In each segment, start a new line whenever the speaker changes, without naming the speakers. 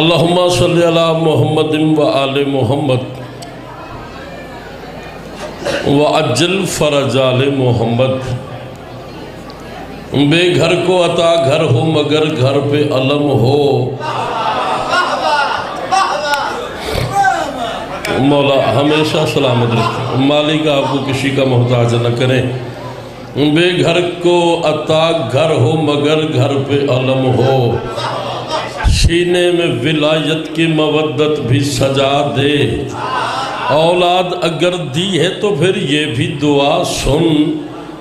اللہم صلی علی محمد و آل محمد وعجل فرج آل محمد۔ بے گھر کو عطا گھر ہو مگر گھر پہ علم ہو۔ مولا ہمیشہ سلامت رکھے، مالک آپ کو کسی کا محتاج نہ کریں۔ بے گھر کو عطا گھر ہو مگر گھر پہ علم ہو۔ سینے میں ولایت کی مودت بھی سجا دے۔ اولاد اگر دی ہے تو پھر یہ بھی دعا سن،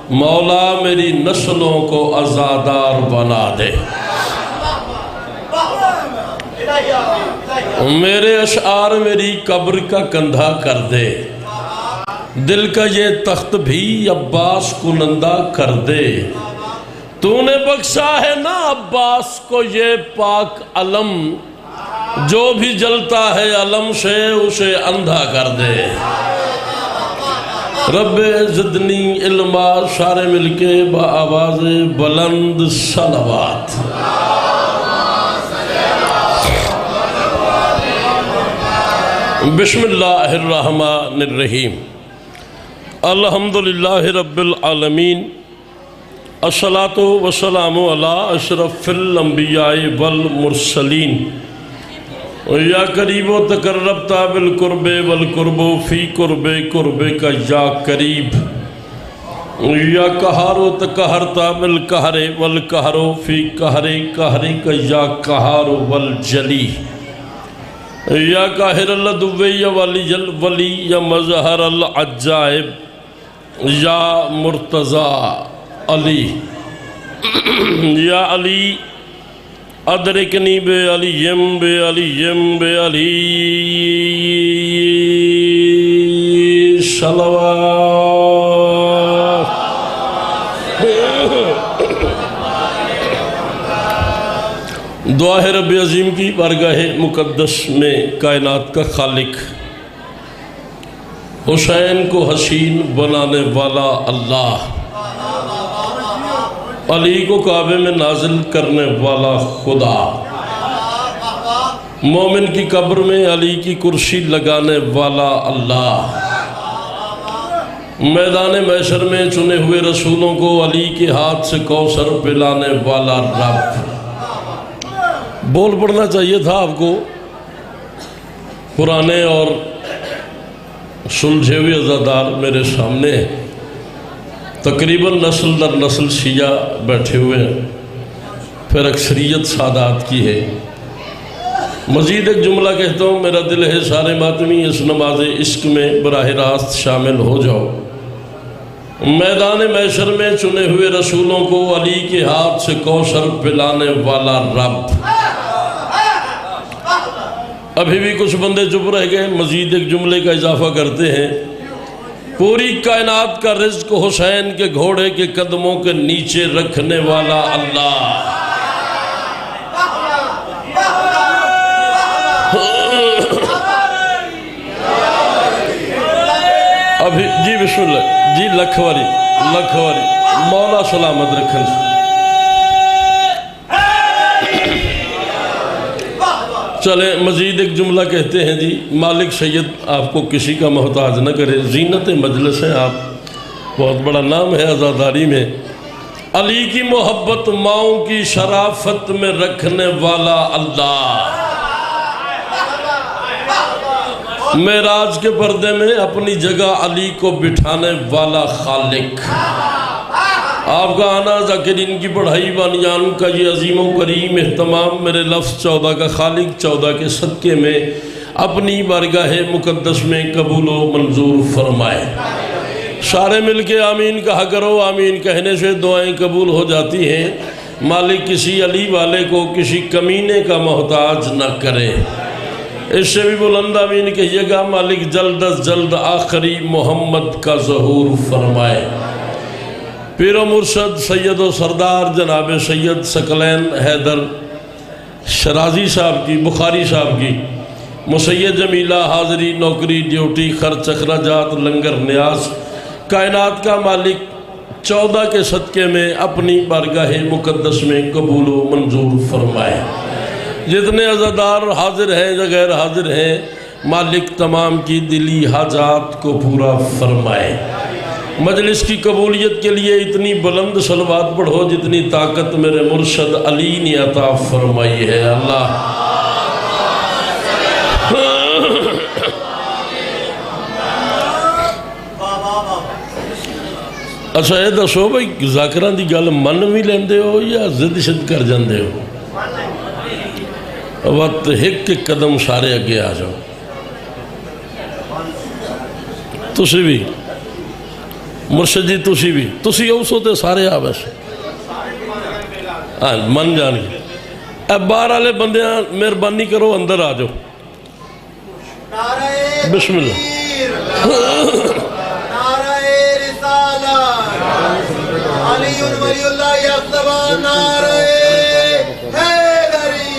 مولا میری نسلوں کو عزادار بنا دے۔ میرے اشعار میری قبر کا کندھا کر دے، دل کا یہ تخت بھی عباس کنندہ کر دے۔ تو نے بخشا ہے نا عباس کو یہ پاک علم، جو بھی جلتا ہے علم سے اسے اندھا کر دے۔ رب زدنی علما، سارے مل کے بآواز بلند صلوات۔ بسم اللہ الرحمن الرحیم۔ الحمدللہ رب العالمین، الصلاۃ والسلام علی اشرف الانبیاء والمرسلین۔ یا قریب و تقربتا بالقرب والقرب فی قرب قرب کا یا قریب۔ یا قہار و تقہرتا بالقہر والقہر فی قہر قہر کا یا قہار والجلی۔ یا قاہر العدو یا ولی الولی یا مظہر العجائب یا مرتضی علی۔ یا علی ادرکنی بے علیم بے علیم بے علی صلوات۔ دعا ہے رب عظیم کی بارگاہ مقدس میں کائنات کا خالق، حسین کو حسین بنانے والا اللہ، علی کو کعبے میں نازل کرنے والا خدا، مومن کی قبر میں علی کی کرسی لگانے والا اللہ، میدان محشر میں چنے ہوئے رسولوں کو علی کے ہاتھ سے کوثر پلانے والا رب۔ بول پڑھنا چاہیے تھا آپ کو، پرانے اور سلجھے ہوئے عزادار میرے سامنے ہیں، تقریباً نسل در نسل شیعہ بیٹھے ہوئے ہیں، پھر اکثریت سادات کی ہے۔ مزید ایک جملہ کہتا ہوں، میرا دل ہے سارے ماتمی اس نماز عشق میں براہ راست شامل ہو جاؤ۔ میدان محشر میں چنے ہوئے رسولوں کو علی کے ہاتھ سے کوثر پلانے والا رب۔ ابھی بھی کچھ بندے چپ رہ گئے، مزید ایک جملے کا اضافہ کرتے ہیں، پوری کائنات کا رزق حسین کے گھوڑے کے قدموں کے نیچے رکھنے والا اللہ۔ ابھی جی بسم اللہ جی، لکھ واری مولا سلامت رکھن۔ چلے مزید ایک جملہ کہتے ہیں جی، مالک سید آپ کو کسی کا محتاج نہ کرے، زینت مجلس ہے آپ، بہت بڑا نام ہے عزاداری میں۔ علی کی محبت ماؤں کی شرافت میں رکھنے والا اللہ، معراج کے پردے میں اپنی جگہ علی کو بٹھانے والا خالق۔ آپ کا آنا ذاکرین کی پڑھائی بانیان کا یہ عظیم و کریم اہتمام میرے لفظ 14 کا خالق 14 کے صدقے میں اپنی بارگاہ مقدس میں قبول و منظور فرمائے۔ سارے مل کے آمین کہا کرو، آمین کہنے سے دعائیں قبول ہو جاتی ہیں۔ مالک کسی علی والے کو کسی کمینے کا محتاج نہ کرے۔ اس سے بھی بلند آمین کہیے گا، مالک جلد از جلد آخری محمد کا ظہور فرمائے۔ پیر و مرشد سید و سردار جناب سید ثقلین حیدر شرازی صاحب کی، بخاری صاحب کی مسید جمیلہ حاضری نوکری ڈیوٹی خرچ اخراجات لنگر نیاز، کائنات کا مالک 14 کے صدقے میں اپنی بارگاہ مقدس میں قبول و منظور فرمائے۔ جتنے عزادار حاضر ہیں یا غیر حاضر ہیں، مالک تمام کی دلی حاجات کو پورا فرمائے۔ مجلس کی قبولیت کے لیے اتنی بلند صلوات پڑھو جتنی طاقت میرے مرشد علی نے عطا فرمائی ہے۔ اللہ اچھا یہ دسو بھائی ذاکران دی گل من بھی لیندے ہو یا زد شد کر جاندے ہو؟ وقت ایک قدم سارے اگے آ جاؤ، تسی بھی مرشد جی، تسی بھی، تسی اوسو تے سارے آ بس من جان گے۔ اب باہر والے بندیاں مہربانی کرو اندر آ جاؤ۔ بسم اللہ۔
علی ولی اللہ اکبر، نعرہ حیدری۔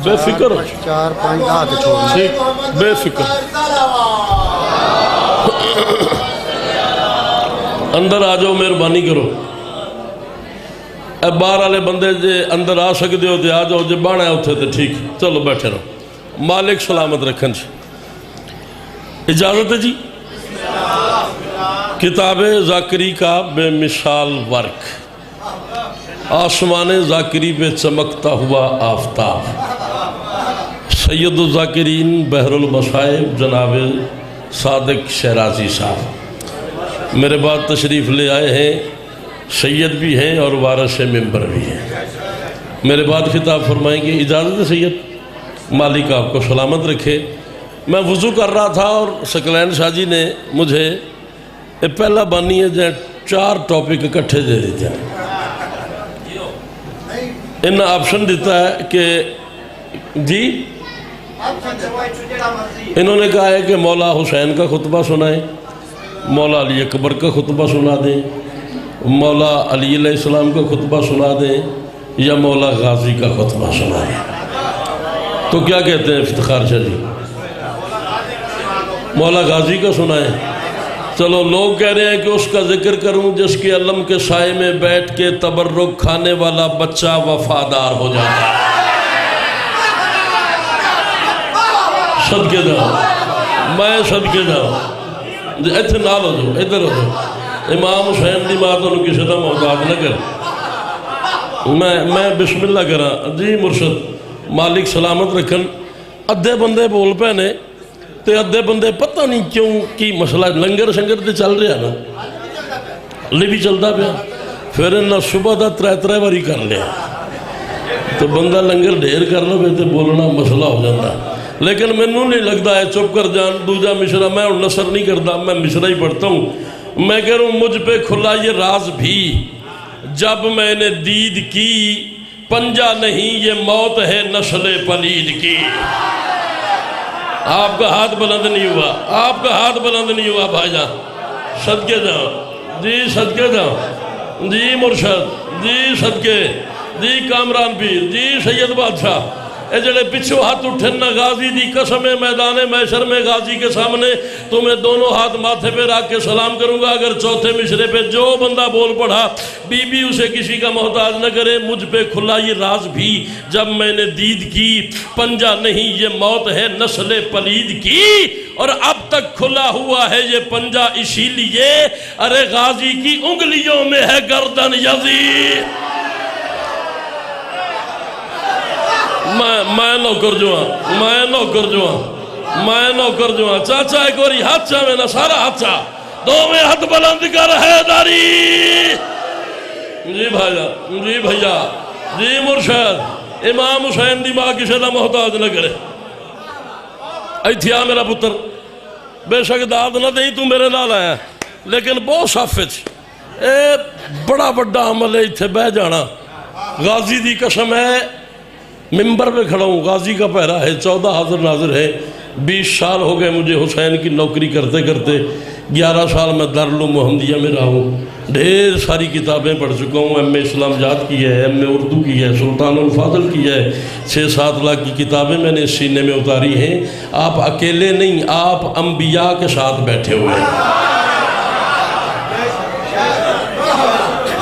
بے فکر ہو،
4-5 ہاتھ چھوڑنا،
بے فکر اندر آ جاؤ، مہربانی کرو۔ اے باہر والے بندے جے اندر آ سکتے ہو تے آ جاؤ، جے بانا ہے اتھے تے ٹھیک، چلو بیٹھے رہو، مالک سلامت رکھن جی۔ اجازت ہے جی؟ کتاب ذاکری کا بے مثال ورک، آسمان ذاکری پہ چمکتا ہوا آفتاب، سید الذاکرین بحر المصائب جناب صادق شیرازی صاحب میرے بعد تشریف لے آئے ہیں، سید بھی ہیں اور وارث ممبر بھی ہیں۔ میرے بعد خطاب فرمائیں گے۔ اجازت ہے سید؟ مالک آپ کو سلامت رکھے۔ میں وضو کر رہا تھا اور سکلین شاہ جی نے مجھے پہلا بانی ہے جہاں 4 ٹاپک اکٹھے دے دیتے ہیں۔ انہوں نے آپشن دیتا ہے کہ جی انہوں نے کہا ہے کہ مولا حسین کا خطبہ سنائیں، مولا علی اکبر کا خطبہ سنا دیں، مولا علی علیہ السلام کا خطبہ سنا دیں یا مولا غازی کا خطبہ سنا دیں۔ تو کیا کہتے ہیں افتخار شاہ جی؟ مولا غازی کا سنائیں۔ چلو لوگ کہہ رہے ہیں کہ اس کا ذکر کروں جس کے علم کے سائے میں بیٹھ کے تبرک کھانے والا بچہ وفادار ہو جاتا ہے۔ صدقے جاؤ، میں صدقے جاؤ، ایتھے نال ہو جاؤ، ادھر ہو جاؤ۔ امام حسین دی ماں تو کسی کا محتاج نہ کر، میں بسم اللہ کرا جی۔ مرشد مالک سلامت رکھن۔ ادھے بندے بول پے نے تے ادھے بندے پتہ نہیں کیوں کی مسئلہ، لنگر شنگر تے چل رہا نا، لی بھی چلتا پیا، پھر انہاں صبح دا 3 باری کر لیا تو بندہ لنگر ڈھیر کر لو تے بولنا مسئلہ ہو جاتا ہے۔ لیکن مینوں نہیں لگتا ہے چپ کر جان۔ دوجا مشرہ میں نثر نہیں کرتا، میں مشرہ ہی پڑھتا ہوں۔ میں کہہ رہا ہوں مجھ پہ کھلا یہ راز بھی جب میں نے دید کی، پنجہ نہیں یہ موت ہے نسل پلید کی۔ آپ کا ہاتھ بلند نہیں ہوا، آپ کا ہاتھ بلند نہیں ہوا بھائی جان۔ صدقے جاؤ جی، صدقے جاؤ جی مرشد جی، صدقے جی کامران پیر جی، سید بادشاہ۔ اے جڑے پچھو ہاتھ اٹھن نہ غازی دی قسم میدان محشر میں غازی کے سامنے تمہیں دونوں ہاتھ ماتھے پہ رکھ کے سلام کروں گا۔ اگر چوتھے مشرے پہ جو بندہ بول پڑھا بی بی اسے کسی کا محتاج نہ کرے۔ مجھ پہ کھلا یہ راز بھی جب میں نے دید کی، پنجہ نہیں یہ موت ہے نسل پلید کی، اور اب تک کھلا ہوا ہے یہ پنجہ اسی لیے ارے غازی کی انگلیوں میں ہے گردن یزید۔ میں نوکر جو ہاں، میں نوکر جو ہاں، میں نوکر جو ہاں۔ چاچا ایک واری ہاتھ چاہ میں نا، سارا ہاتھ چاہ، دو میں ہاتھ بلند کر حیدری جی بھائیا جی، بھائیا جی مرشد۔ امام حسین دی ماں کسی دا محتاج نہ کرے۔ ایتھیا میرا پتر بے شک داد نہ دیں تو میرے نال آیا، لیکن بہت صافت اے بڑا بڑا عمل ہے ایتھے بہ جانا۔ غازی دی قسم ہے، ممبر پہ کھڑا ہوں، غازی کا پہرا ہے، 14 حاضر ناظر ہے۔ 20 سال ہو گئے مجھے حسین کی نوکری کرتے کرتے، 11 سال میں دارالعلوم محمدیہ میں رہا ہوں، ڈھیر ساری کتابیں پڑھ چکا ہوں۔ ایم اے اسلام جات کی ہے، ایم اے اردو کی ہے، سلطان الفاضل کی ہے، 6-7 لاکھ کی کتابیں میں نے سینے میں اتاری ہیں۔ آپ اکیلے نہیں، آپ انبیاء کے ساتھ بیٹھے ہوئے ہیں۔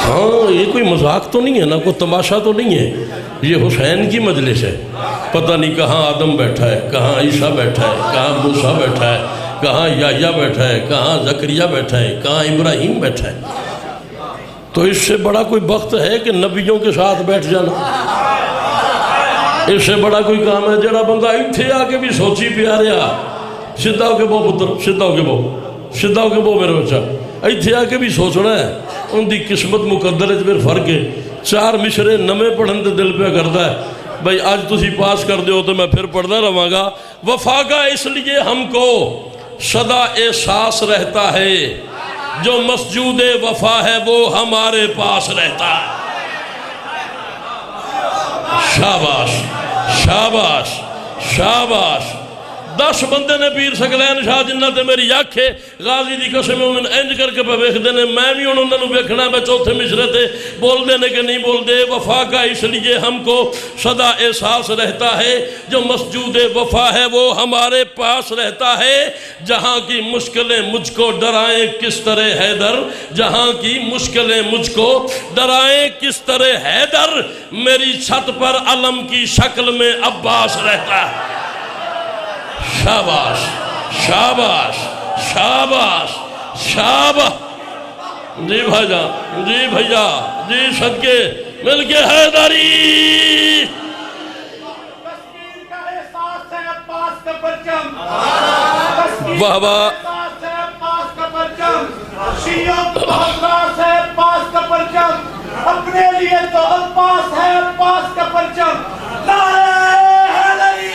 ہاں یہ کوئی مذاق تو نہیں ہے نا، کوئی تماشا تو نہیں ہے، یہ حسین کی مجلس ہے۔ پتہ نہیں کہاں آدم بیٹھا ہے، کہاں عیسیٰ بیٹھا ہے، کہاں موسیٰ بیٹھا ہے، کہاں یحییٰ بیٹھا ہے، کہاں زکریا بیٹھا ہے، کہاں ابراہیم بیٹھا ہے۔ تو اس سے بڑا کوئی وقت ہے کہ نبیوں کے ساتھ بیٹھ جانا؟ اس سے بڑا کوئی کام ہے؟ جڑا بندہ اتھے آ کے بھی سوچی پیاریا، سدھا ہو کے بو پتر، سدھا ہو کے بو، سدھا ہو کے بو میرے بچہ، اتھے آ کے بھی سوچنا ہے۔ ان دی قسمت مقدر ہے، پھر فرق ہے۔ 4 مشرے نمے پڑھن تے دل پہ کرتا ہے، بھئی آج تسی پاس کر دیو تو میں پھر پڑھنا رہاں گا۔ وفا کا اس لیے ہم کو سدا احساس رہتا ہے، جو مسجود وفا ہے وہ ہمارے پاس رہتا ہے۔ شاباش شاباش شاباش۔ 10 بندے نے پیر سکلین شاہ جنہ تے میری آنکھیں غازی دی قسم میں انج کر کے پہ ویکھ دینے، میں بھی انہوں نے ویکھنا ہے، چوتھے مشرے تے بول دینے کہ نہیں بول دے۔ وفا کا اس لیے ہم کو سدا احساس رہتا ہے، جو مسجود وفا ہے وہ ہمارے پاس رہتا ہے۔ جہاں کی مشکلیں مجھ کو ڈرائیں کس طرح حیدر، جہاں کی مشکلیں مجھ کو ڈرائیں کس طرح حیدر، میری چھت پر علم کی شکل میں عباس رہتا ہے۔ شاباش شاباش شاباش شاباش۔ جی بھائی جان، جی بھیا، جی صدقے مل کے حیدری۔
تسکین کا احساس ہے عباس کا پرچم،
واہ واہ۔
احساس ہے عباس کا پرچم، شیعوں کو احساس ہے عباس کا پرچم، اپنے لیے تو عباس ہے عباس کا پرچم۔ نعرہ حیدری۔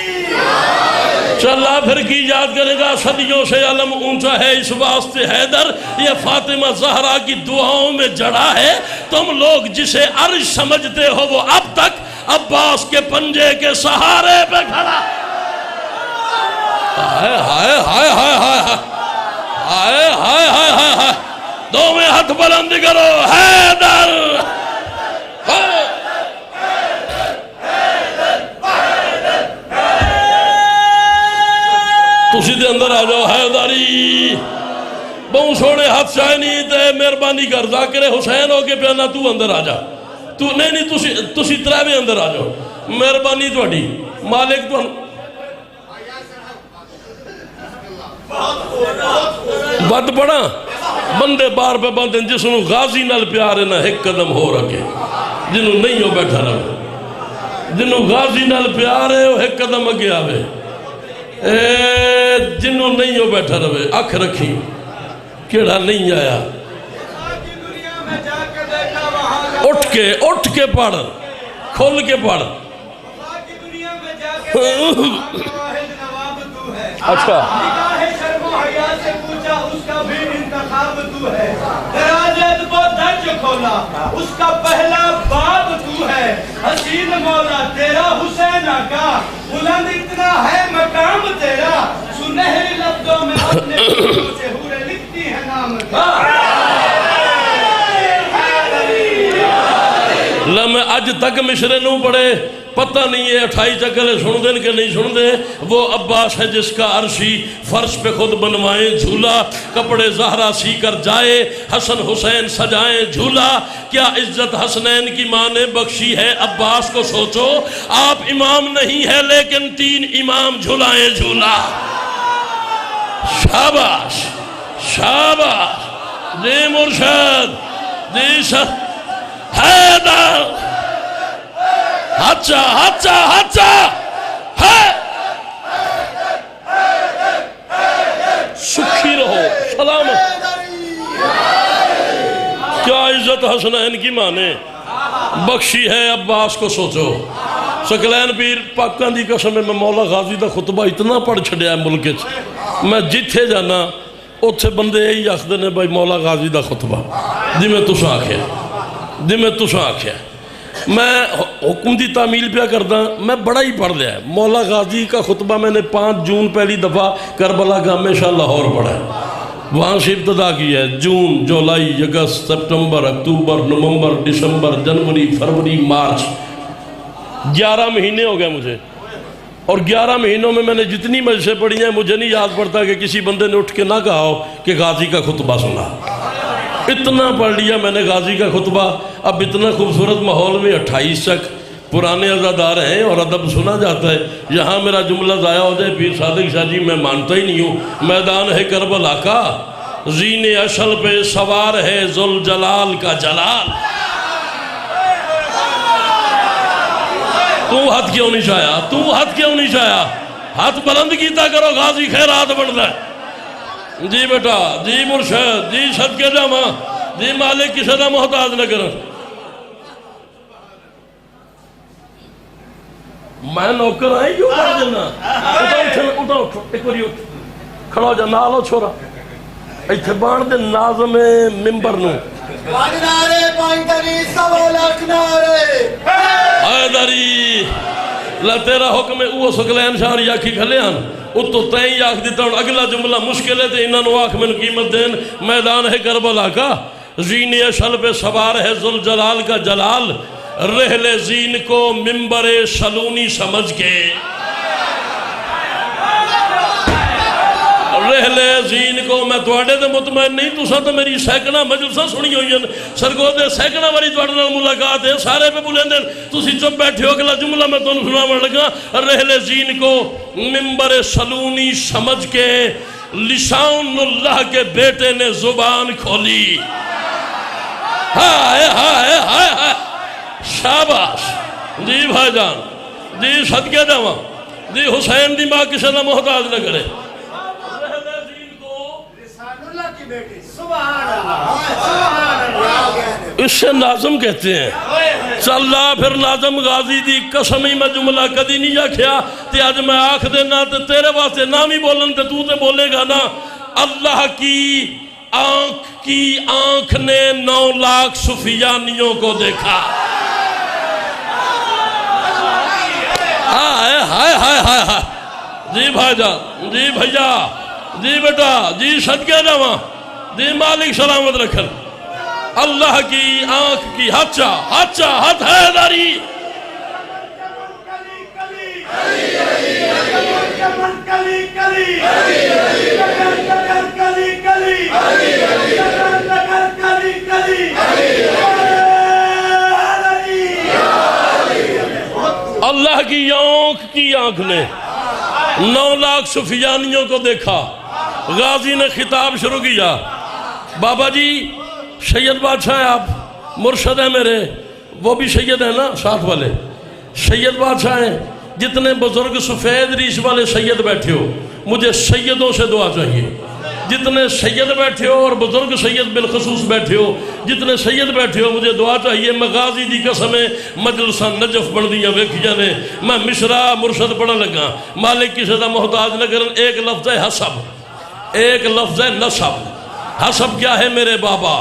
چلا پھر کی یاد کرے گا، صدیوں سے علم اونچا ہے اس واسطے حیدر، یہ فاطمہ زہرا کی دعاؤں میں جڑا ہے۔ تم لوگ جسے عرش سمجھتے ہو وہ اب تک عباس کے پنجے کے سہارے پہ کھڑا۔ ہائے ہائے ہائے ہائے ہائے ہائے ہائے ہائے ہائے ہائے۔ دو میں ہاتھ بلند کرو، حیدر۔ تسی دے اندر آ جاؤ حیدری۔ بہت سوڑے ہاتھ چاہے نہیں تے مہربانی کر، ذاکر حسین ہو کے پیانا تو اندر آ جا، تو نہیں تسی ترابے اندر آ جاؤ، مہربانی توڑی مالک تو بد پڑا بندے بار پہ بندے جسنو غازی نال پیارے نہ ایک قدم ہو رکھے، جنہوں نہیں ہو بیٹھا رہے، جنہوں غازی نال پیارے ہو ایک قدم اگے آوے، جنہوں نہیں ہو بیٹھا رہے، اکھ رکھی کیڑا نہیں آیا، اٹھ کے پڑھ، کھول کے پڑھ۔ اچھا
اس کا پہلا باب تو ہے، حسین مولا تیرا حسین آقا، بلند اتنا ہے مقام تیرا، سنہری لفظوں میں اپنے دلوں سے حوریں لکھتی ہے نام کا۔
لمحے اج تک مشرے نوں پڑے، پتہ نہیں ہے 28 چکرے سن دیں کہ نہیں سن دیں۔ وہ عباس ہے جس کا عرشی فرش پہ خود بنوائیں جھولا، کپڑے زہرا سی کر جائے، حسن حسین سجائیں جھولا۔ کیا عزت حسنین کی ماں نے بخشی ہے عباس کو سوچو، آپ امام نہیں ہے لیکن 3 امام جھولائیں جھولا۔ شاباش شاباش، جی مرشد، جی شد حیدر، ہچا ہچا ہچا ہے، سکھی رہو، سلامت۔ کیا عزت حسنین کی ماں نے بخشی ہے عباس کو سوچو۔ سکلین پیر پاکان دی قسم میں مولا غازی دا خطبہ اتنا پڑھ چھڑیا ہے ملک چ، میں جتھے جانا اتھے بندے یہی آخدے نے بھائی مولا غازی دا خطبہ جی میں تسا آکھیا، جی میں تسا آکھیا۔ میں حکم دی تعمیل پیا کردا، میں بڑا ہی پڑھ لیا ہے مولا غازی کا خطبہ۔ میں نے 5 جون پہلی دفعہ کربلا کا ہمیشہ لاہور پڑھا ہے، وہاں سے ابتدا کی ہے۔ جون، جولائی، اگست، سپٹمبر، اکتوبر، نومبر، دسمبر، جنوری، فروری، مارچ، 11 مہینے ہو گئے مجھے، اور 11 مہینوں میں نے جتنی مجلسیں پڑھی ہیں مجھے نہیں یاد پڑتا کہ کسی بندے نے اٹھ کے نہ کہا ہو کہ غازی کا خطبہ سنا۔ اتنا پڑھ لیا میں نے غازی کا خطبہ. اب اتنا خوبصورت ماحول میں 28 تک پرانے عزادار ہیں اور ادب سنا جاتا ہے. یہاں میرا جملہ ضائع ہو جائے پیر صادق شاہ جی میں مانتا ہی نہیں ہوں. میدان ہے کربلا کا زین اشل پہ سوار ہے ذوالجلال کا جلال. تو ہاتھ کیوں نہیں چاہیا؟ تو ہاتھ کیوں نہیں چاہیا؟ ہاتھ بلند کیتا کرو غازی خیرات بڑھتا ہے. جی بیٹا جی مرشد جی صدقے جاواں جی مالک کسی دا محتاج نہ کرن. میں نوکر آئی کیوں کر دینا؟ اٹھا اٹھو ایک باری اٹھ کھڑا ہو جا نالو چھوڑا ایتھے بان دے ناظم ممبر نو
نعرے پوائنٹری 100 لاکھ نعرے
حیدری لا تیرا حکم ہے اوہ سکلین شاہ یا کی کھلے آن اتو تین آکھ دیتا ہوں. اگلا جملہ مشکل ہے انہوں نے آکھ میں قیمت دین. میدان ہے کربلا کا زین اشل پہ سوار ہے ذوالجلال کا جلال. رحل زین کو ممبر سلونی سمجھ کے رحل زین کو میں توڑے دے مطمئن نہیں تو سا تو میری سیکنہ مجلسہ سنی ہوئی ہیں سرگو دے سیکنہ والی توڑنا ملاقات ہے سارے پہ بولیں دیں تو سی چپ بیٹھے ہو اگلا جملہ میں تو سنا مر لگا. رحل زین کو ممبر سلونی سمجھ کے لسان اللہ کے بیٹے نے زبان کھولی. ہائے ہائے ہائے ہائے شاباش جی بھائی جان جی صدقے جاواں جی حسین دی ماں کسی نہ محتاج نہ کرے. اس سے ناظم کہتے ہیں. چلا پھر ناظم غازی دی قسمی میں جملہ کدی نہیں آکھیا تے آج میں آکھ دینا تے تیرے واسطے نام ہی بولن تے تو تے بولے گا نا. اللہ کی آنکھ نے 9 لاکھ سفیانیوں کو دیکھا. ہائے ہائے ہائے ہائے جی بھائی جان جی بھیا جی بیٹا جی صدقے جاواں جی مالک سلامت رکھن. اللہ کی آنکھ کی ہاتھ حیدری اللہ کی آنکھ نے 9 لاکھ سفیانیوں کو دیکھا. غازی نے خطاب شروع کیا. بابا جی سید بادشاہ آپ مرشد ہیں میرے وہ بھی سید ہیں نا ساتھ والے سید بادشاہ ہیں. جتنے بزرگ سفید ریش والے سید بیٹھے ہو مجھے سیدوں سے دعا چاہیے. جتنے سید بیٹھے ہو اور بزرگ سید بالخصوص بیٹھے ہو جتنے سید بیٹھے ہو مجھے دعا چاہیے. میں غازی دی قسمیں مجلسہ نجف بڑھ دیاں ویکھیاں نے. میں مشرا مرشد پڑھا لگا مالک کسی دا محتاج نہ کرن. ایک لفظ ہے حسب ایک لفظ ہے نسب. حسب کیا ہے میرے بابا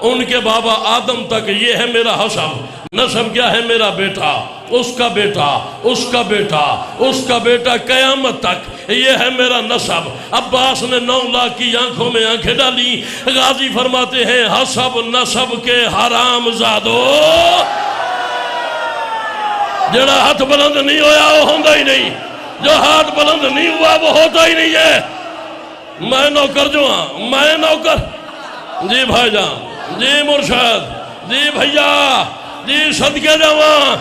ان کے بابا آدم تک یہ ہے میرا حسب. نسب کیا ہے میرا بیٹا اس کا بیٹا اس کا بیٹا اس کا بیٹا قیامت تک یہ ہے میرا نسب. عباس نے 9 لاکھ کی آنکھوں میں آنکھیں ڈالی. غازی فرماتے ہیں حسب نسب کے حرام زادو. جڑا ہاتھ بلند نہیں ہویا وہ ہوندہ ہی نہیں. جو ہاتھ بلند نہیں ہوا وہ ہوتا ہی نہیں ہے. میں نوکر جو ہاں میں نوکر جی بھائی جان جی مرشد جی بھیا جی صدقے جاواں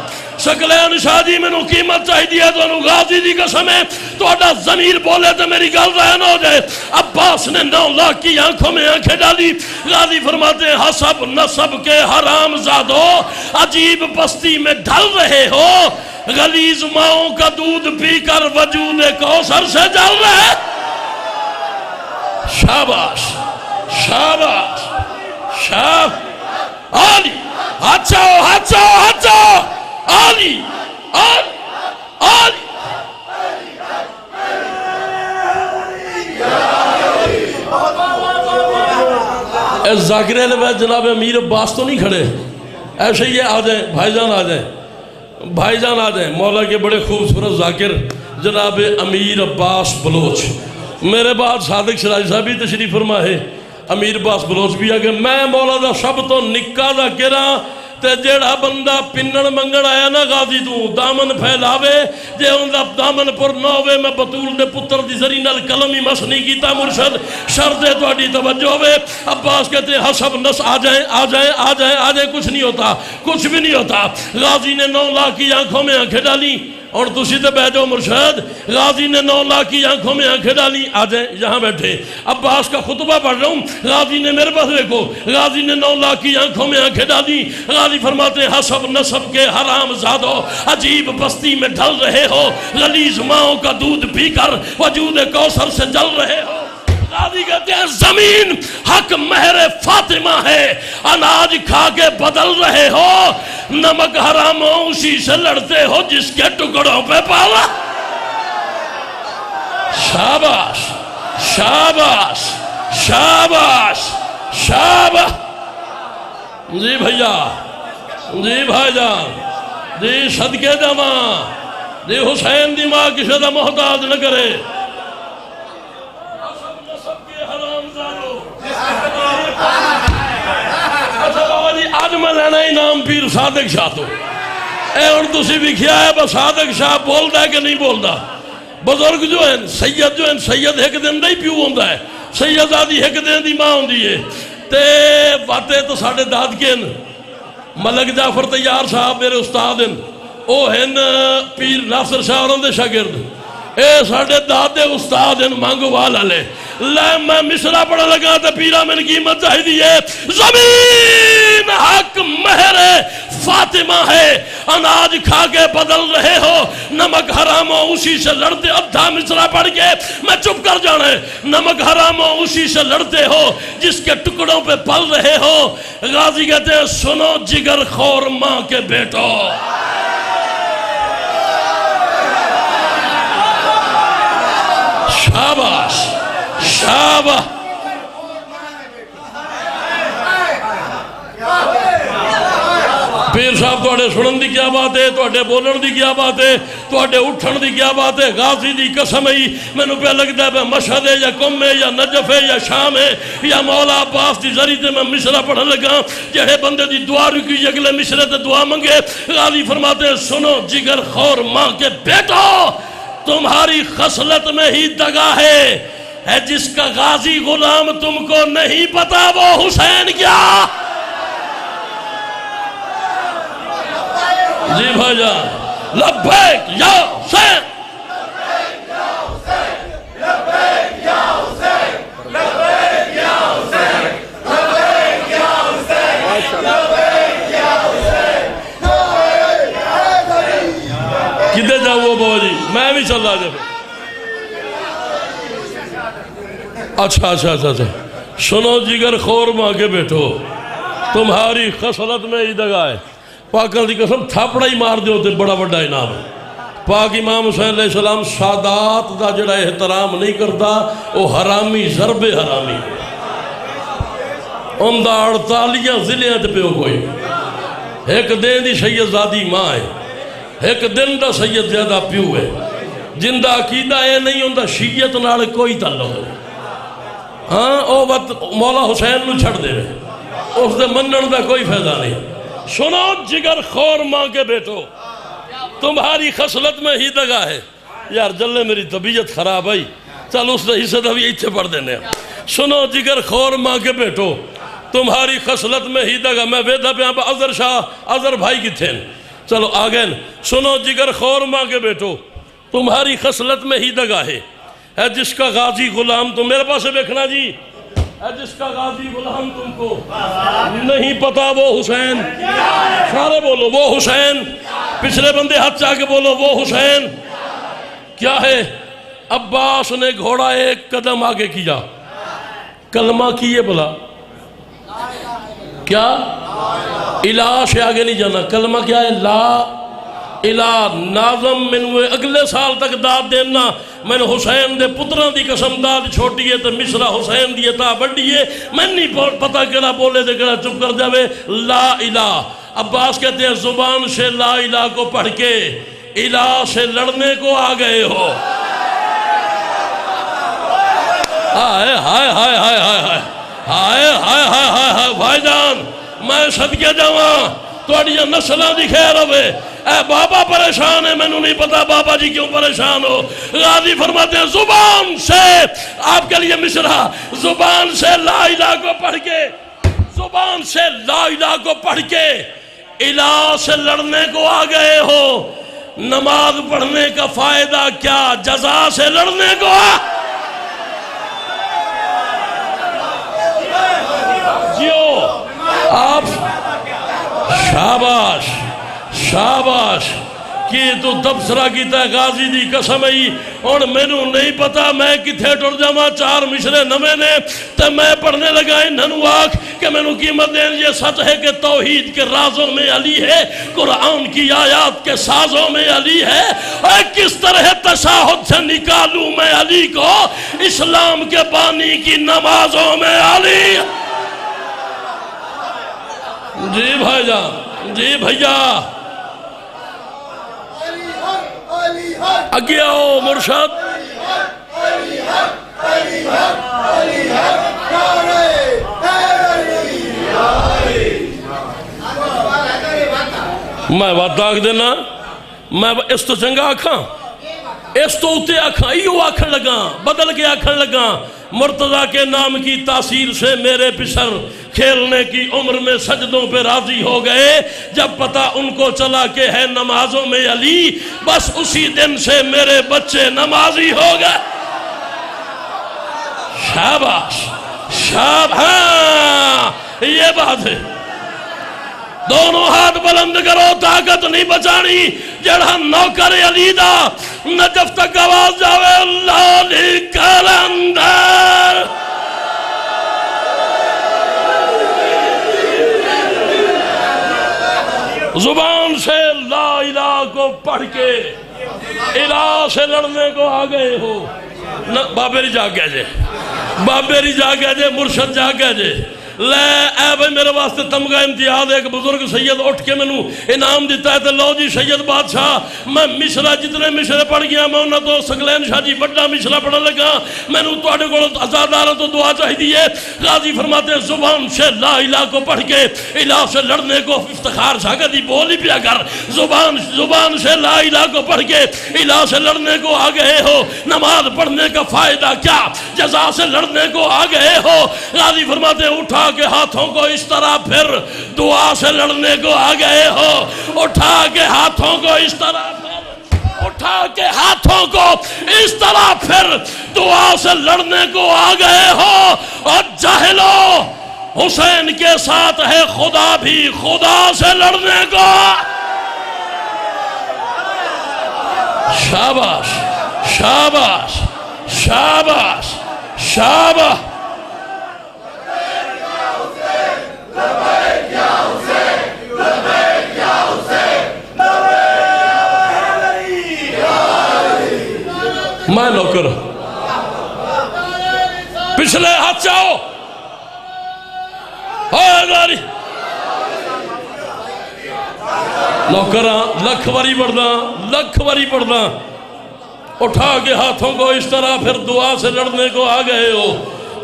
سکلین شاہ جی میں نو قیمت چاہی دیا تو انہوں غازی دی قسم ہے تو اڈا ضمیر بولے تو میری گل رہے نہ ہو جائے. عباس نے 9 لاکھ کی آنکھوں میں آنکھیں ڈالی. غازی فرماتے ہیں حسب نسب کے حرام زادو عجیب بستی میں ڈھل رہے ہو. غلیظ ماؤں کا دودھ پی کر وجود کوثر سے جل رہے. شاباش شاباش شاباش آلی ہاتھ چاہو آلی ذاکر اہل بیت جناب امیر عباس تو نہیں کھڑے ایسے یہ آ جائیں بھائی جان آ جائیں مولا کے بڑے خوبصورت ذاکر جناب امیر عباس بلوچ. میرے بعد صادق شراج صاحب بھی تشریف فرما ہے. امیر عباس بلوچ بھی آگے. میں مولا دا سب تو نکا دا کرا تے جیڑا بندہ پنن منگن آیا نا غازی تو دامن پھیلاوے جے ان دا دامن پر نہ ہوئے میں بطول دے پتر دی زری نال قلم ہی مس نہیں کیتا مرشد شرط تہاڈی توجہ ہوئے عباس کہتے ہیں حسب نس آ جائیں آ جائیں آ جائیں آ جائیں کچھ نہیں ہوتا کچھ بھی نہیں ہوتا غازی نے 9 لاکھ کی آنکھوں میں آنکھیں ڈالی اور تسی تے بیٹھو مرشد غازی نے 9 لاکھ کی آنکھوں میں آنکھیں ڈالی آ جائیں یہاں بیٹھے عباس کا خطبہ پڑھ رہا ہوں غازی نے میرے پاس دیکھو غازی نے 9 لاکھ کی آنکھوں میں آنکھیں ڈالی غازی فرماتے ہیں حسب نسب کے حرام زادو عجیب بستی میں ڈھل رہے ہو غلیظ ماؤں کا دودھ پی کر وجود کوثر سے جل رہے ہو غازی کہتے ہیں زمین حق مہر فاطمہ ہے اناج کھا کے بدل رہے ہو نمک حراموں اسی سے لڑتے ہو جس کے ٹکڑوں پہ پالا شاباش شاباش شاباش شاباش جی بھیا جی بھائی جان جی صدقے دا ماں جی حسین دی ماں کسی دا محتاج نہ کرے آج میں لینا انعام پیر صادق شاہ تو اے اور تسی بھی کیا ہے بس صادق شاہ بول دا ہے کہ نہیں بول دا بزرگ جو ہیں سید ایک دن دا ہی پیو ہوندہ ہے سید آدھی ایک دن دی ماں ہوندی ہے تے باتیں تو ساڑھے داد کے ملک جعفر تیار صاحب میرے استاد ہیں او ہیں پیر ناصر شاہ اور اندے شاگرد اے ساڑھے داد استاد ہیں مانگو والا لے لے میں مصرہ پڑھا لگا تا پیرا میں نے قیمت چاہی دیئے زمین حق مہر فاطمہ ہے اناج کھا کے بدل رہے ہو نمک حراموں اسی سے لڑتے ادھا مصرہ پڑھ کے میں چپ کر جانا ہے نمک حراموں اسی سے لڑتے ہو جس کے ٹکڑوں پہ پل رہے ہو غازی کہتے ہیں سنو جگر خور ماں کے بیٹو شاباش شاباش پیر صاحب توڑے سنن دی کیا بات ہے توڑے بولن دی کیا بات ہے توڑے اٹھن دی کیا بات ہے غازی دی قسم ہی میں نے پہ لگتا ہے مشہد ہے یا کم ہے یا نجف ہے یا شام ہے یا مولا عباس دی ذریعے تے میں مصرہ پڑھا لگا جہے بندے دی دعا رکی اگلے مصرے تے دعا منگے غازی فرماتے ہیں سنو جگر خور ماں کے بیٹو تمہاری خصلت میں ہی دگا ہے جس کا غازی غلام تم کو نہیں پتا وہ حسین کیا جی بھائی جان لبیک یا حسین لبیک یا حسین لبیک یا حسین لبیک یا حسین لبیک یا حسین کدھے جاؤ وہ بابا جی میں بھی چل رہا جب اچھا اچھا اچھا اچھا سنو جگر خور ماں کے بیٹھو تمہاری خصلت میں ہی دگا ہے پاکل دی قسم تھاپڑا ہی مار دیو تے بڑا بڑا انعام ہے پاک امام حسین علیہ السلام سادات دا جڑا احترام نہیں کرتا وہ حرامی ضرب حرامی ان دا 48 ضلعیں تے پیو کوئی ایک دن دی سید زادی ماں ہے ایک دن دا سید زیادہ پیو ہے جن دا عقیدہ ہے نہیں ان دا شیعت نال کوئی تعلق ہے ہاں او وقت مولا حسین نو چھڑ دے رہے اس دے منن دا کوئی فائدہ نہیں سنو جگر خور ماں کے بیٹو تمہاری خصلت میں ہی دگا ہے یار جلے میری طبیعت خراب آئی چل اس دے حصہ بھی ایچھے پڑھ دینے سنو جگر خور ماں کے بیٹو تمہاری خصلت میں ہی دگا میں ویدہ پہ آپ عذر شاہ عذر بھائی کی تھے چلو آگین سنو جگر خور ماں کے بیٹو تمہاری خصلت میں ہی دگا ہے جس کا غازی غلام تم میرے پاس سے دیکھنا جی جس کا غازی غلام تم کو نہیں پتا وہ حسین سارے بولو وہ حسین پچھلے بندے ہاتھ چاہ کے بولو وہ حسین کیا ہے عباس نے گھوڑا ایک قدم آگے کیا کلمہ کیے بلا کیا الہ سے آگے نہیں جانا کلمہ کیا ہے لا الہ ناظم منوے اگلے سال تک داد دینا میں نے حسین دے پتران دی قسم داد چھوٹی ہے تو مصرہ حسین دیئے تا بڑی ہے میں نہیں پتا کہنا بولے دے کہنا چپ کر جاوے لا الہ عباس کہتے ہیں زبان سے لا الہ کو پڑھ کے الہ سے لڑنے کو آ گئے ہو ہائے ہائے ہائے ہائے ہائے ہائے ہائے ہائے ہائے ہائے بھائی جان میں صدقے جاواں توڑیاں نسلہ دی خیر ہوئے. اے بابا پریشان ہے، میں نے نہیں پتا بابا جی کیوں پریشان ہو. غازی فرماتے ہیں زبان سے، آپ کے لیے مشرہ، زبان سے لا الہ کو پڑھ کے، زبان سے لا الہ کو پڑھ کے الہ سے لڑنے کو آ گئے ہو. نماز پڑھنے کا فائدہ کیا؟ جزا سے لڑنے کو آپ شاباش شاباش کی تو تبصرہ کیتا ہے غازی دی قسم ہی. اور میں نو نہیں پتا میں کتھے ٹر جاما 4 مشرے نمے نے تے میں پڑھنے لگا انہوں آکھ کہ میں نو قیمت دین. یہ سچ ہے کہ توحید کے رازوں میں علی ہے، قرآن کی آیات کے سازوں میں علی ہے. اے کس طرح تشہد سے نکالوں میں علی کو اسلام کے بانی کی نمازوں میں علی. جی بھائی جان، جی بھیا اگے آؤ مرشد. میں بات آکھ دینا، میں اس تو چنگا آکھاں، اس تو اتے آکھاں، ایو آکھن لگا، بدل کے آکھن لگا. مرتضیٰ کے نام کی تاثیر سے میرے پسر کھیلنے کی عمر میں سجدوں پہ راضی ہو گئے. جب پتہ ان کو چلا کہ ہے نمازوں میں علی، بس اسی دن سے میرے بچے نمازی ہو گئے. شاباش شاباش، ہاں یہ بات ہے. دونوں ہاتھ بلند کرو، طاقت نہیں بچانی. جڑا نوکر علی دا نجف تک آواز جاوے اللہ علی کلندر. زبان سے لا الہ کو پڑھ کے الہ سے لڑنے کو آ گئے ہو. بابری جا گیا جے، بابری جا گیا جے، مرشد جا گیا جے. لے اے بھائی میرے واسطے تمغہ امتیاز ایک بزرگ سید اٹھ کے میں انعام دیتا ہے. تو لو جی سید بادشاہ، میں مشرہ جتنے مشرے پڑھ گیا میں انہوں تو سگلین شاہ جی بڑا مشرہ پڑھنے لگا. میں نے توڑے کو ازادارہ تو دعا چاہی دیئے. غازی فرماتے ہیں زبان سے لا الہ کو پڑھ کے الہ سے لڑنے کو افتخار شاگہ دی بولی پیا کر. زبان سے لا الہ کو پڑھ کے الہ سے لڑنے کو آ گئے ہو. نماز پڑھنے کا فائدہ کیا؟ جزا سے لڑنے کو آ گئے ہو. غازی فرماتے ہیں اٹھا کے ہاتھوں کو اس طرح پھر دعا سے لڑنے کو آ گئے ہو. اٹھا کے ہاتھوں کو اس طرح پھر، اٹھا کے ہاتھوں کو اس طرح پھر دعا سے لڑنے کو آ گئے ہو. اور جاہلو، حسین کے ساتھ ہے خدا بھی، خدا سے لڑنے کو. شاباش شاباش شاباش شاباش. میں نوکر پچھلے ہاتھ چاہو گاری نوکران لکھ واری بڑھنا، لکھ واری بڑھنا. اٹھا کے ہاتھوں کو اس طرح پھر دعا سے لڑنے کو آ گئے ہو.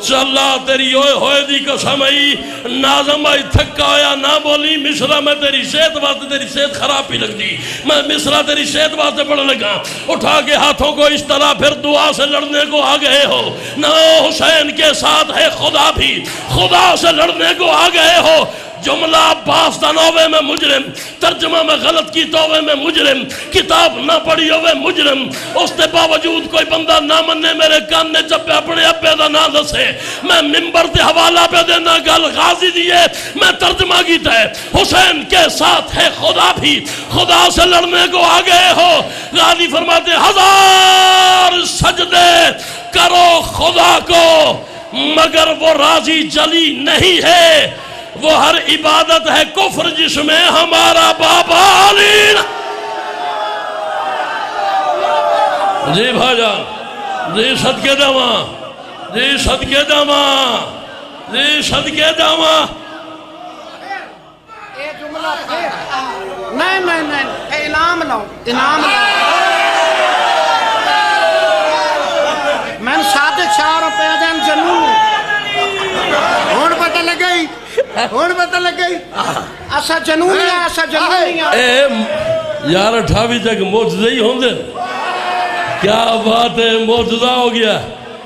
چلا تیری ہوئے دی قسم ہی ناظم آئی تھکا ہویا نہ بولی. مصرہ میں تیری صحت بات، تیری صحت خراب ہی لگ دی. میں مصرہ تیری صحت بات سے پڑھ لگا. اٹھا کے ہاتھوں کو اس طرح پھر دعا سے لڑنے کو آ گئے ہو. نہ حسین کے ساتھ ہے خدا بھی، خدا سے لڑنے کو آ گئے ہو. جملہ عباس دا نوے میں مجرم، ترجمہ میں غلط کی توے میں مجرم، کتاب نہ پڑھی ہوئے مجرم. اس کے باوجود کوئی بندہ نہ مننے میرے کان نے جب اپنے ابے دا نہ دسے. میں ممبر تے حوالہ پہ دینا گل غازی دیئے میں ترجمہ کیتا ہے. حسین کے ساتھ ہے خدا بھی، خدا سے لڑنے کو آ گئے ہو. غازی فرماتے 1000 سجدے کرو خدا کو مگر وہ راضی جلی نہیں ہے. وہ ہر عبادت ہے کفر جس میں ہمارا بابا علی. جی بھائی جان، جی صدقے داواں، جی صدقے داواں، جی صدقے داواں.
نہیں انعام لاؤ، انعام لاؤ. میں 4.5 روپے دین جنوں ہون پتہ لگ گئی، ہون پتہ لگ گئی. ایسا جنونیا ایسا جنونیا
اے یار 28 تک موجزہ ہی ہوں دے کیا بات ہے موجزہ ہو گیا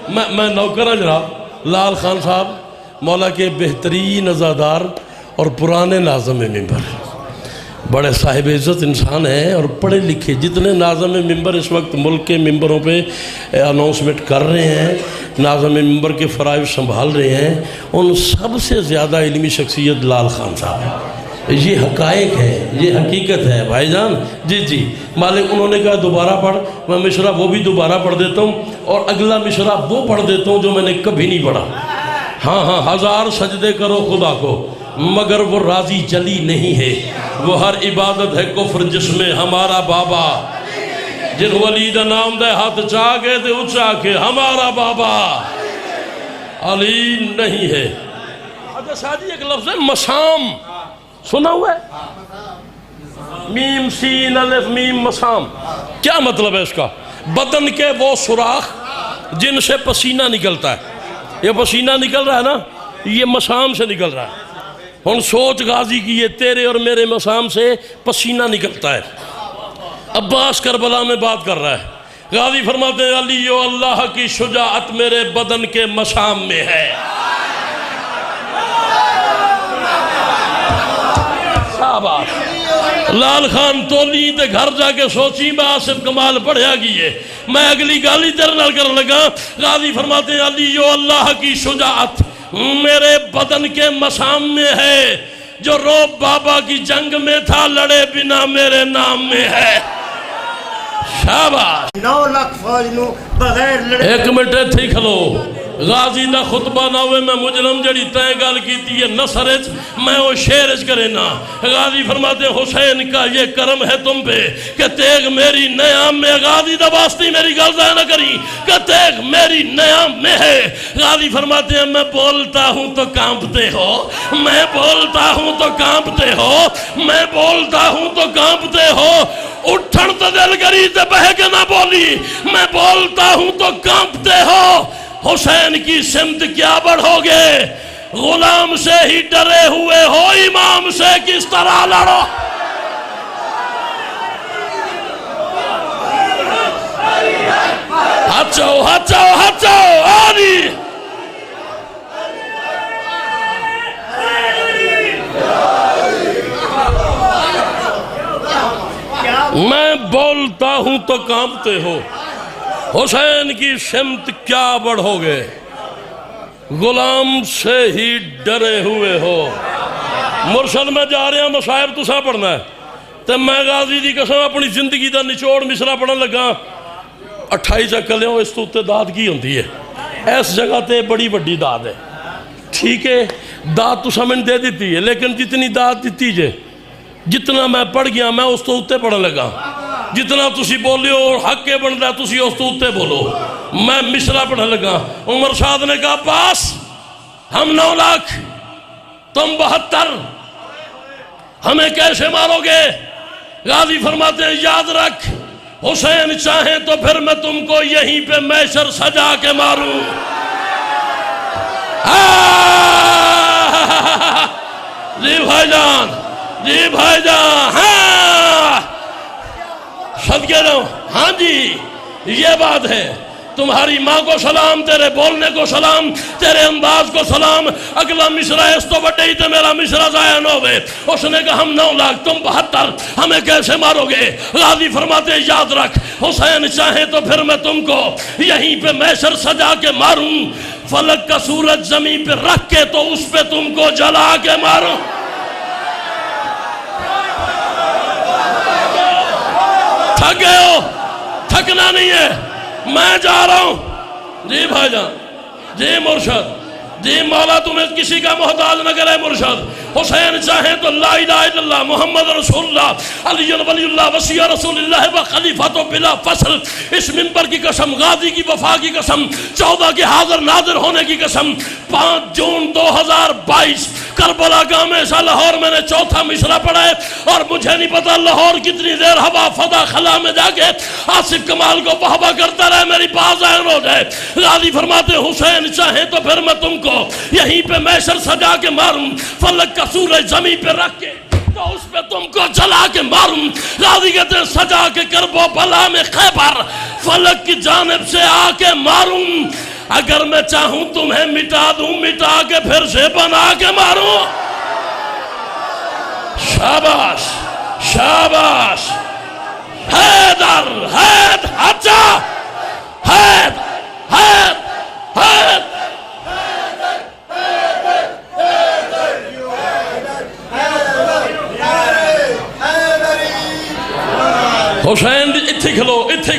میں نوکر جناب لال خان صاحب مولا کے بہترین عزادار اور پرانے ناظم منبر بڑے صاحب عزت انسان ہیں اور پڑھے لکھے جتنے ناظم منبر اس وقت ملک کے منبروں پہ اناؤنسمنٹ کر رہے ہیں ناظم منبر کے فرائض سنبھال رہے ہیں ان سب سے زیادہ علمی شخصیت لال خان صاحب ہے یہ حقائق ہے یہ حقیقت ہے بھائی جان جی مالک انہوں نے کہا دوبارہ پڑھ میں مشرہ وہ بھی دوبارہ پڑھ دیتا ہوں اور اگلا مشرہ وہ پڑھ دیتا ہوں جو میں نے کبھی نہیں پڑھا ہاں 1000 سجدے کرو خدا کو مگر وہ راضی جلی نہیں ہے وہ ہر عبادت ہے کفر جس میں ہمارا بابا جن ولی دا نام دے ہاتھ چاہ گئے تھے اچھا کے ہمارا بابا علی نہیں ہے اچھا سادی ایک لفظ ہے مسام سنا ہوا ہے میم سین الف میم مسام کیا مطلب ہے اس کا بدن کے وہ سوراخ جن سے پسینہ نکلتا ہے یہ پسینہ نکل رہا ہے نا یہ مسام سے نکل رہا ہے ہن سوچ غازی کی یہ تیرے اور میرے مسام سے پسینہ نکلتا ہے عباس کربلا میں بات کر رہا ہے غازی فرماتے ہیں علی و اللہ کی شجاعت میرے بدن کے مسام میں ہے لال خان تولی تے گھر جا کے سوچی میں آصف کمال پڑھیا گئی ہے میں اگلی گالی تیرنال کرنے لگا غازی فرماتے ہیں علی و اللہ کی شجاعت میرے بدن کے مسام میں ہے جو روب بابا کی جنگ میں تھا لڑے بنا میرے نام میں ہے شاباش
9 لاکھ فوج نو بغیر لڑے
ایک منٹ تھی کھلو غازی دا خطبہ نہ ہوئے میں مجرم جڑی تائیں گال کی تھی یہ نصرج میں وہ شیرج کرے نا غازی فرماتے حسین کا یہ کرم ہے تم پہ کہ تیغ میری نیام میں غازی دا واسطی میری گل ضائع نہ کری کہ تیغ میری نیام میں ہے غازی فرماتے ہیں میں بولتا ہوں تو کانپتے ہو میں بولتا ہوں تو کانپتے ہو میں بولتا ہوں تو کانپتے ہو اٹھن تو دل کری تے بہ کے نہ بولی میں بولتا ہوں تو کانپتے ہو حسین کی سمت کیا بڑھو گے غلام سے ہی ڈرے ہوئے ہو امام سے کس طرح لڑو ہاتھ چاو آنی میں بولتا ہوں تو کانپتے ہو حسین کی سمت کیا بڑھو گے غلام سے ہی ڈرے ہوئے ہو مرشد میں جا رہے ہیں مصائب تو سا پڑھنا ہے تو میں غازی دی قسم اپنی زندگی دا نچوڑ مصرہ پڑھن لگا 28 اکلیوں اس تو اتے داد کی ہوندی ہے اس جگہ تے بڑی بڑی داد ہے ٹھیک ہے داد تو سمجھ دے دیتی ہے لیکن جتنی داد دیتی جے جتنا میں پڑھ گیا میں اس تو اتے پڑھن لگا جتنا تسی بولے اور حق کے بن رہا تسی اس تو اتے بولو میں مصرہ پڑھنے لگا عمر شاد نے کہا پاس ہم 9 لاکھ تم 72 ہمیں کیسے مارو گے غازی فرماتے ہیں یاد رکھ حسین چاہیں تو پھر میں تم کو یہیں پہ میشر سجا کے ماروں جی بھائی جان ہاں صدقے رہو ہاں جی یہ بات ہے تمہاری ماں کو سلام تیرے بولنے کو سلام تیرے انداز کو سلام اگلا مصرہ اس تو بڑے ہی تے میرا مصرہ ضائع نہ ہوئے اس نے کہا ہم 9 لاکھ تم 72 ہمیں کیسے مارو گے غازی فرماتے ہیں یاد رکھ حسین چاہے تو پھر میں تم کو یہیں پہ میشر سجا کے ماروں فلک کا سورج زمین پہ رکھ کے تو اس پہ تم کو جلا کے ماروں تھک گئے ہو تھکنا نہیں ہے میں جا رہا ہوں جی بھائی جان جی مرشد جی مولا تمہیں کسی کا محتاج نہ کرے مرشد حسین چاہیں تو لا الہ الا اللہ محمد رسول اللہ علی ولی اللہ وسیع رسول اللہ و خلیفۃ بلا فصل اس منبر کی قسم غازی کی وفا کی قسم 14 کے حاضر ناظر ہونے کی قسم 5 جون 2022 کربلا گاہ میں ایسا لاہور میں نے 4تھا مصرہ پڑھا ہے اور مجھے نہیں پتا لاہور کتنی دیر ہوا فضا خلا میں جا کے آصف کمال کو بہبا کرتا رہے میری بات ظاہر ہو جائے غازی فرماتے حسین چاہیں تو پھر میں تم کو یہیں پہ میشر سجا کے ماروں فلک کا سورج زمین پہ رکھ کے تو اس پہ تم کو جلا کے ماروں. غازی کہتے ہیں سجا کے کرب و بلا میں خیبر فلک کی جانب سے آ کے ماروں. اگر میں چاہوں تمہیں مٹا دوں, مٹا کے پھر سے بنا کے ماروں. شاباش شاباش. حیدر حید حجا حید حید حید. حسین اتھے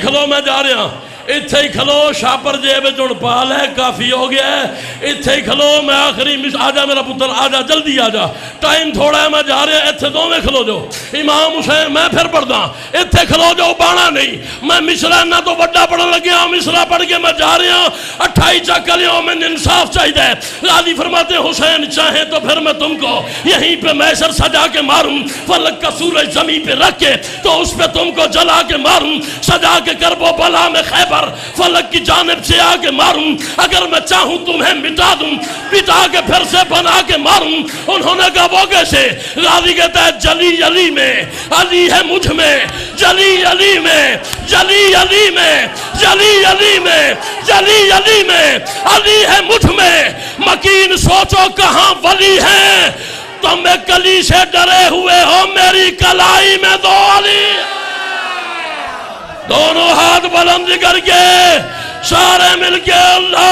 کھلو میں جا رہا ہوں. اتھے ہی کھلو, شاپر جیب جڑ پال ہے, کافی ہو گیا ہے. اتھے ہی کھلو, میں آخری آجا میرا پتر, آجا جلدی آجا, ٹائم تھوڑا ہے, میں جا رہا ہوں. اتھے دو میں کھلو جو امام حسین میں پھر پڑھ دا. اتھے کھلو جو, بانا نہیں, میں مصرع نہ تو بڑا پڑھن لگیا ہوں, مصرع پڑھ کے میں جا رہا ہوں. 28 چکر لیوں میں انصاف چاہیے. غازی فرماتے ہیں حسین چاہیں تو پھر میں تم کو یہیں پہ میسر سجا کے ماروں, فلک کا سورج زمین پہ رکھ کے تو اس پہ تم کو جلا کے ماروں. سجا کے کرب و بلا میں خیبر فلک کی جانب سے آ کے ماروں. اگر میں چاہوں تمہیں مٹا دوں, مٹا کے پھر سے بنا کے ماروں. انہوں نے کہا وہ کیسے؟ غازی کہتا ہے جلی علی میں, علی ہے مجھ میں, جلی علی میں, جلی علی میں, جلی علی میں, جلی علی میں, علی ہے مجھ میں. مکین سوچو کہاں ولی ہیں, تم کلی سے ڈرے ہوئے ہو, میری کلائی میں دو علی. دونوں ہاتھ بلند کر کے سارے مل کے اللہ